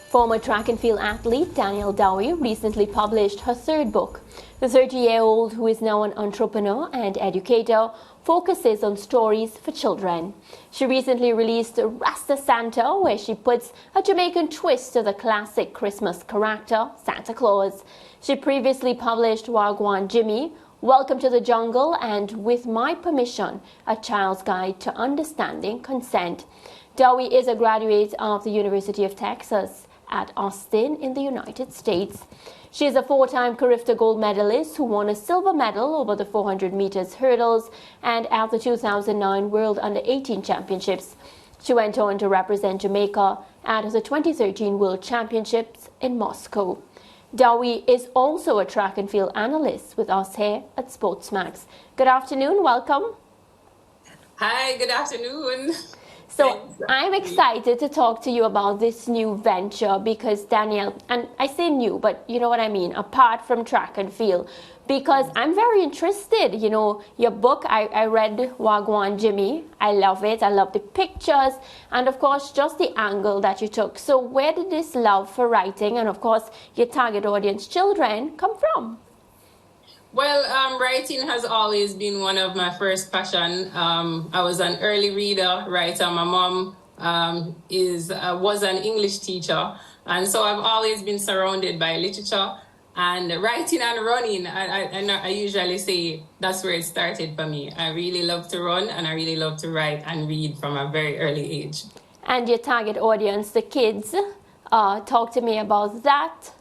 Former track and field athlete Danielle Dowie recently published her third book. The 30-year-old, who is now an entrepreneur and educator, focuses on stories for children. She recently released Rasta Santa, where she puts a Jamaican twist to the classic Christmas character, Santa Claus. She previously published Wagwan Jimmy, Welcome to the Jungle, and With My Permission, A Child's Guide to Understanding Consent. Dowie is a graduate of the University of Texas at Austin in the United States. She is a four-time Carifta gold medalist who won a silver medal over the 400 meters hurdles and at the 2009 World Under-18 Championships. She went on to represent Jamaica at the 2013 World Championships in Moscow. Dowie is also a track and field analyst with us here at SportsMax. Good afternoon, welcome. Hi, good afternoon. So I'm excited to talk to you about this new venture because Danielle, and I say new, but you know what I mean, apart from track and field, because I'm very interested. You know, your book, I read Wagwan Jimmy. I love it. I love the pictures and, of course, just the angle that you took. So where did this love for writing and, of course, your target audience children come from? Well, writing has always been one of my first passion. I was an early reader, writer. My mom was an English teacher, and so I've always been surrounded by literature and writing and running. I usually say that's where it started for me. I really love to run, and I really love to write and read from a very early age. And your target audience, the kids, talk to me about that.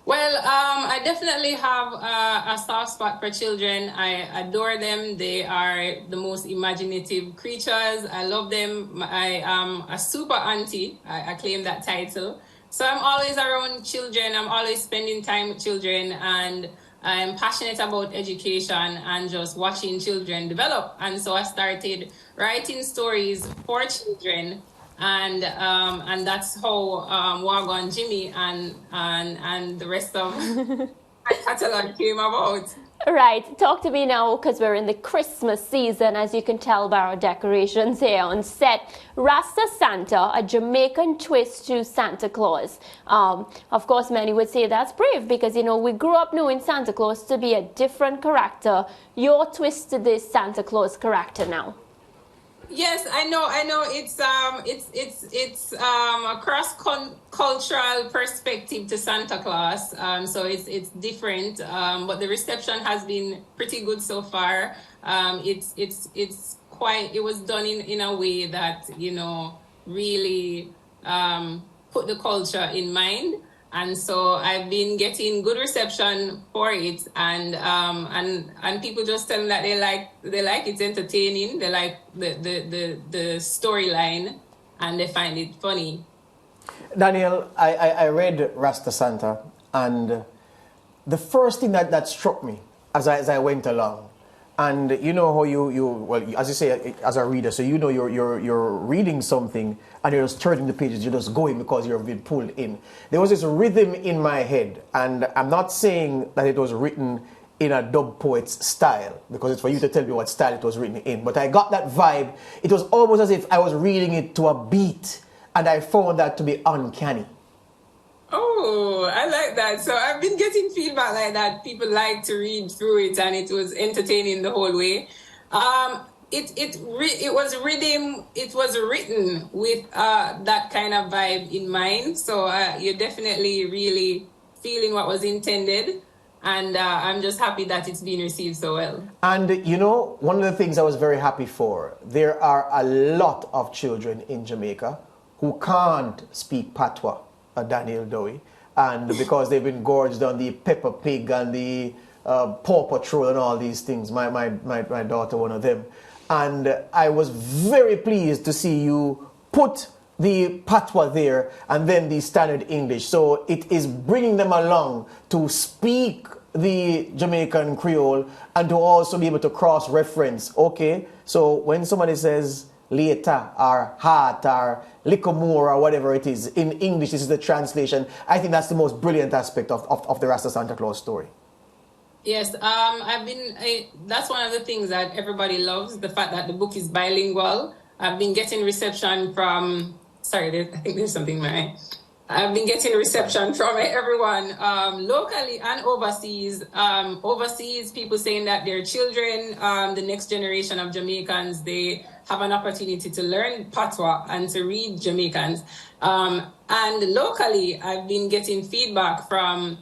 Well, I definitely have a soft spot for children. I adore them. They are the most imaginative creatures. I love them. I am a super auntie. I claim that title. So I'm always around children. I'm always spending time with children. And I'm passionate about education and just watching children develop. And so I started writing stories for children. And that's how Wagwan Jimmy and the rest of my catalog came about. Right. Talk to me now, because we're in the Christmas season, as you can tell by our decorations here on set. Rasta Santa, a Jamaican twist to Santa Claus. Of course, many would say that's brave because, you know, we grew up knowing Santa Claus to be a different character. Your twist to this Santa Claus character now. Yes, I know. It's a cross-cultural perspective to Santa Claus. So it's different. But the reception has been pretty good so far. It was done in a way that, you know, really put the culture in mind. And so I've been getting good reception for it, and people just tell me that they like it's entertaining, they like the storyline, and they find it funny. Danielle, I read Rasta Santa, and the first thing that struck me as I went along, and you know how well, as you say, as a reader, so you know you're reading something and you're just turning the pages, you're just going because you're being pulled in. There was this rhythm in my head, and I'm not saying that it was written in a dub poet's style, because it's for you to tell me what style it was written in, but I got that vibe. It was almost as if I was reading it to a beat, and I found that to be uncanny. Oh, I like that. So I've been getting feedback like that. People like to read through it, and it was entertaining the whole way. It was rhythm. It was written with that kind of vibe in mind. So you're definitely really feeling what was intended, and I'm just happy that it's been received so well. And you know, one of the things I was very happy for, there are a lot of children in Jamaica who can't speak patois. Danielle Dowie, and because they've been gorged on the Peppa Pig and the Paw Patrol and all these things, my daughter, one of them, and I was very pleased to see you put the patois there and then the standard English, so it is bringing them along to speak the Jamaican Creole and to also be able to cross-reference. Okay, so when somebody says later or heart or little more or whatever it is, in English this is the translation. I think that's the most brilliant aspect of the Rasta Santa Claus story. Yes, that's one of the things that everybody loves, the fact that the book is bilingual. I've been getting reception from, I think there's something in my eye. I've been getting reception from everyone, locally and overseas. Overseas, people saying that their children, the next generation of Jamaicans, they have an opportunity to learn patois and to read Jamaicans. And locally, I've been getting feedback from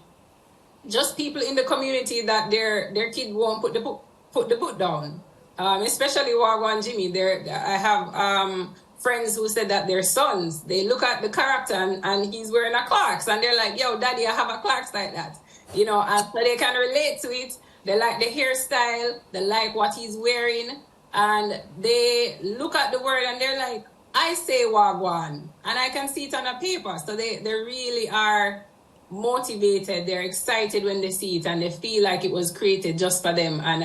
just people in the community that their kid won't put the book down. Especially Wagwan Jimmy. I have friends who said that their sons, they look at the character and he's wearing a Clarks and they're like, yo, daddy, I have a Clarks like that. You know, and so they can relate to it. They like the hairstyle, they like what he's wearing, and they look at the word and they're like, I say Wagwan, and I can see it on a paper. So they really are motivated, they're excited when they see it and they feel like it was created just for them. And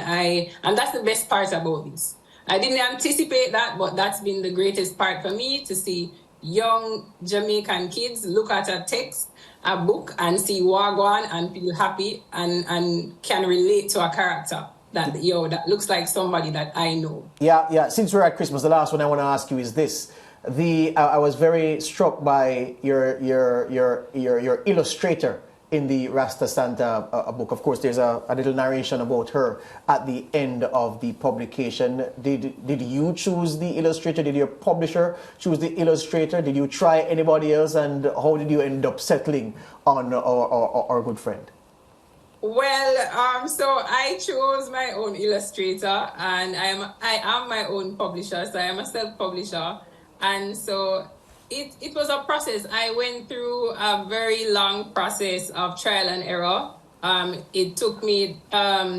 that's the best part about this. I didn't anticipate that, but that's been the greatest part for me, to see young Jamaican kids look at a text, a book, and see Wagwan and feel happy and can relate to a character that, that looks like somebody that I know. Yeah. Since we're at Christmas, the last one I want to ask you is this. I was very struck by your illustrator in the Rasta Santa book. Of course, there's a little narration about her at the end of the publication. Did you choose the illustrator? Did your publisher choose the illustrator? Did you try anybody else? And how did you end up settling on our good friend? Well, so I chose my own illustrator, and I am my own publisher, so I am a self-publisher. And so it was a process. I went through a very long process of trial and error. It took me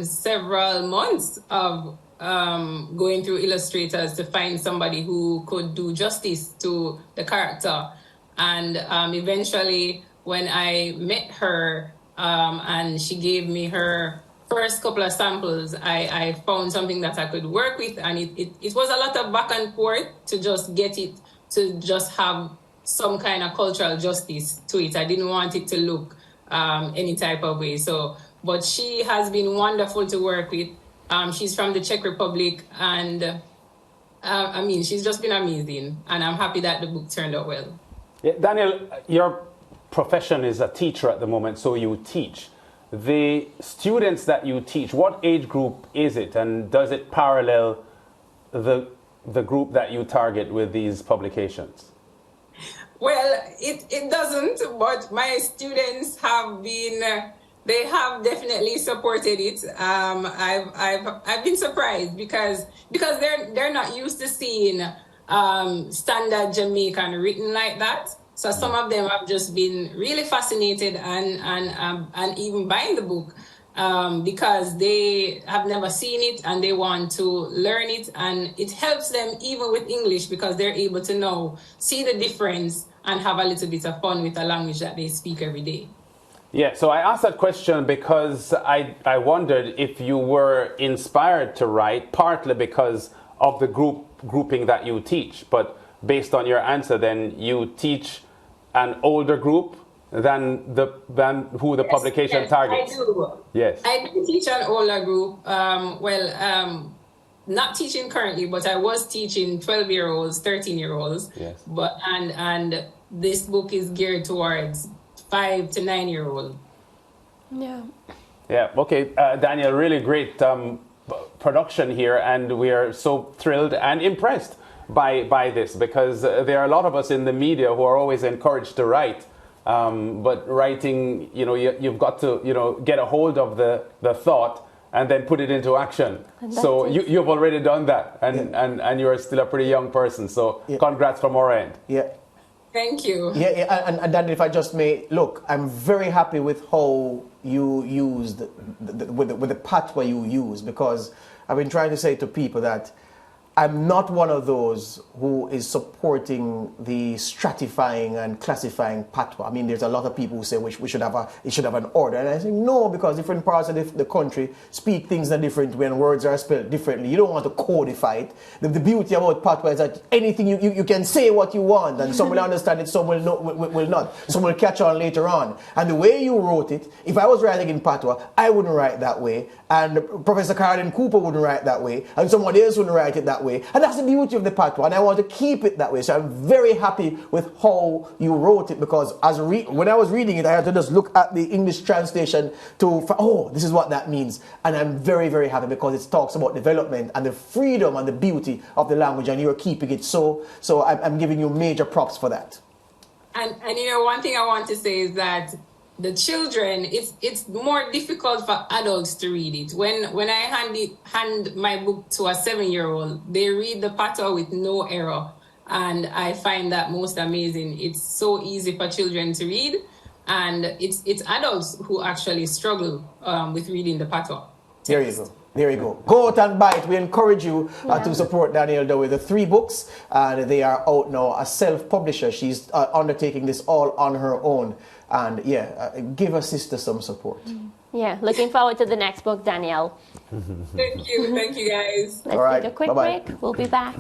several months of going through illustrators to find somebody who could do justice to the character. And eventually, when I met her and she gave me her first couple of samples, I found something that I could work with, and it was a lot of back and forth to just get it to just have some kind of cultural justice to it. I didn't want it to look any type of way. So, but she has been wonderful to work with. She's from the Czech Republic, and I mean, she's just been amazing, and I'm happy that the book turned out well. Yeah, Danielle, your profession is a teacher at the moment, so you teach. The students that you teach, what age group is it, and does it parallel the group that you target with these publications? Well, it doesn't, but my students have been, they have definitely supported it. I've been surprised because they're not used to seeing standard Jamaican written like that. So some of them have just been really fascinated and even buying the book because they have never seen it and they want to learn it. And it helps them even with English because they're able to now see the difference and have a little bit of fun with a language that they speak every day. Yeah, so I asked that question because I wondered if you were inspired to write, partly because of the grouping that you teach, but based on your answer, then you teach an older group than who the publication targets. I do. Yes, I do teach an older group. Not teaching currently, but I was teaching 12-year-olds, 13-year-olds. Yes. But and this book is geared towards 5 to 9-year-old. Yeah. Yeah. Okay, Danielle, really great production here, and we are so thrilled and impressed by this, because there are a lot of us in the media who are always encouraged to write, but writing, you've got to get a hold of the thought and then put it into action. So you've already done that, and you're still a pretty young person. So congrats from our end. Yeah. Thank you. Yeah, and then if I just may, look, I'm very happy with how you used with the patois you use, because I've been trying to say to people that I'm not one of those who is supporting the stratifying and classifying patois. I mean, there's a lot of people who say it should have an order, and I say no, because different parts of the country speak things in a different way and words are spelled differently. You don't want to codify it. The beauty about patois is that anything you can say what you want, and some will understand it, some will not. Some will catch on later on. And the way you wrote it, if I was writing in patois, I wouldn't write that way, and Professor Carolyn Cooper wouldn't write that way, and somebody else wouldn't write it that way. way. And that's the beauty of the patois, and I want to keep it that way. So I'm very happy with how you wrote it, because when I was reading it, I had to just look at the English translation this is what that means. And I'm very, very happy, because it talks about development and the freedom and the beauty of the language, and you're keeping it so I'm giving you major props for that. And one thing I want to say is that the children, it's more difficult for adults to read it. When I hand my book to a 7-year-old, they read the patois with no error. And I find that most amazing. It's so easy for children to read. And it's adults who actually struggle with reading the patois. There you go. There you go. Go out and buy it. We encourage you to support Danielle Dowie. The 3 books, and they are out now. A self-publisher. She's undertaking this all on her own. And give her sister some support. Yeah, looking forward to the next book, Danielle. Thank you guys. Let's take a quick break. We'll be back.